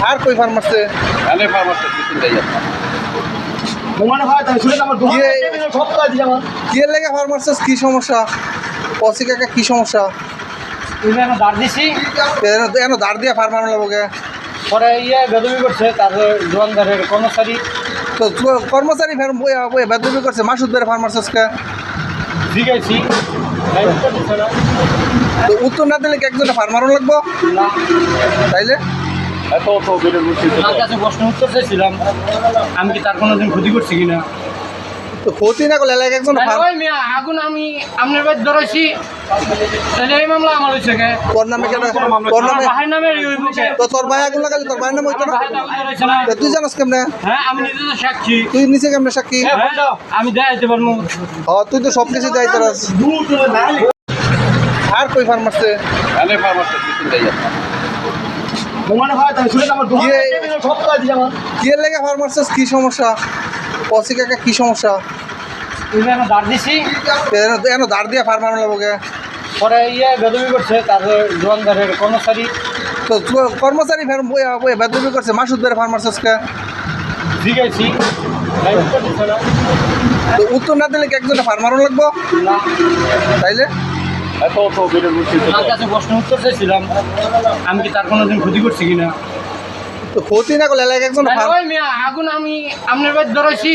আর কই ফার্মাসে এনে ফার্মাসি কিছু দেই আপনার মোমানে ভাই তাই শুনে আমার দোকান সব কাজ দিই আমার কি লাগে ফার্মাসিস কি সমস্যা পসি কাকা কি সমস্যা তুমি এখন দাঁড় দিছি এনো দাঁড় দিয়ে ফার্মার লাগবে পরে বেদবি করছে তার দোকানদারের কর্মচারী তো কর্মচারী ফের বেদবি করছে মাসুদ বের ফার্মাসিসকে জিজ্ঞাসি তো উত্তর না দিলে কি একজনে ফার্মারও লাগবো না তাইলে এত তো বেরের মুশকিল তার কাছে প্রশ্ন উত্তর চাইছিলাম আমি কি তার কোনোদিন ক্ষতি করছি কিনা তো ক্ষতি না করলে এলাকা একজন ওই মিয়া আগুন আমি আপনার বাড়ি ধরেছি তাহলে এই মামলা আমার হয়েছে কে তোর নামে কেন তোর নামে ভাইয়ের নামে ওই বুকে তো তোর ভাই আগুন লাগালি তোর ভাইয়ের নাম হইতো না তো তুই জানাস কেমনে হ্যাঁ আমি নিজে তো সাক্ষী তুই নিচে কেমনে সাক্ষী আমি দেখাইতে পারবো তুই তো সব কিছু যাই তোর আর কই ফার্মাসে এনে ফার্মাসি কিছু দেই আপনার মোমানে ভাই তাই শুনে আমার দোকান সব কাজ দিই আমার কি লাগে ফার্মাসিস কি সমস্যা পসি কাকা কি সমস্যা তুমি এখন দাঁড় দিছি এনো দাঁড় দিয়ে ফার্মার লাগবে পরে বেদবি করছে তার দোকানদারের কর্মচারী তো কর্মচারী ফের বেদবি করছে মাসুদ বের ফার্মাসিসকে জিজ্ঞাসি তো উত্তর না দিলে কি একজনে ফার্মারও লাগবো না তাইলে এত তো বেরের মুশকিল তার কাছে প্রশ্ন উত্তর চাইছিলাম আমি কি তার কোনোদিন ক্ষতি করছি কিনা তো ক্ষতি না করলে এলাকা একজন ওই মিয়া আগুন আমি আপনার বাড়ি ধরেছি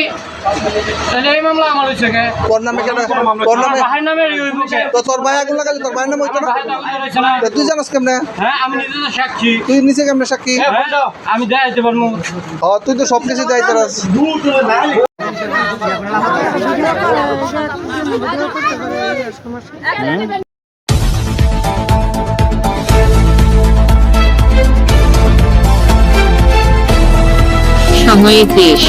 তাহলে এই মামলা আমার হয়েছে কে তোর নামে কেন তোর নামে ভাইয়ের নামে ওই বুকে তো তোর ভাই আগুন লাগালি তোর ভাইয়ের নাম হইতো না তো তুই জানাস কেমনে হ্যাঁ আমি নিজে তো সাক্ষী তুই নিচে কেমনে সাক্ষী আমি দেখাইতে পারবো তুই তো সব কিছু যাই তোর সময়ের দেশ।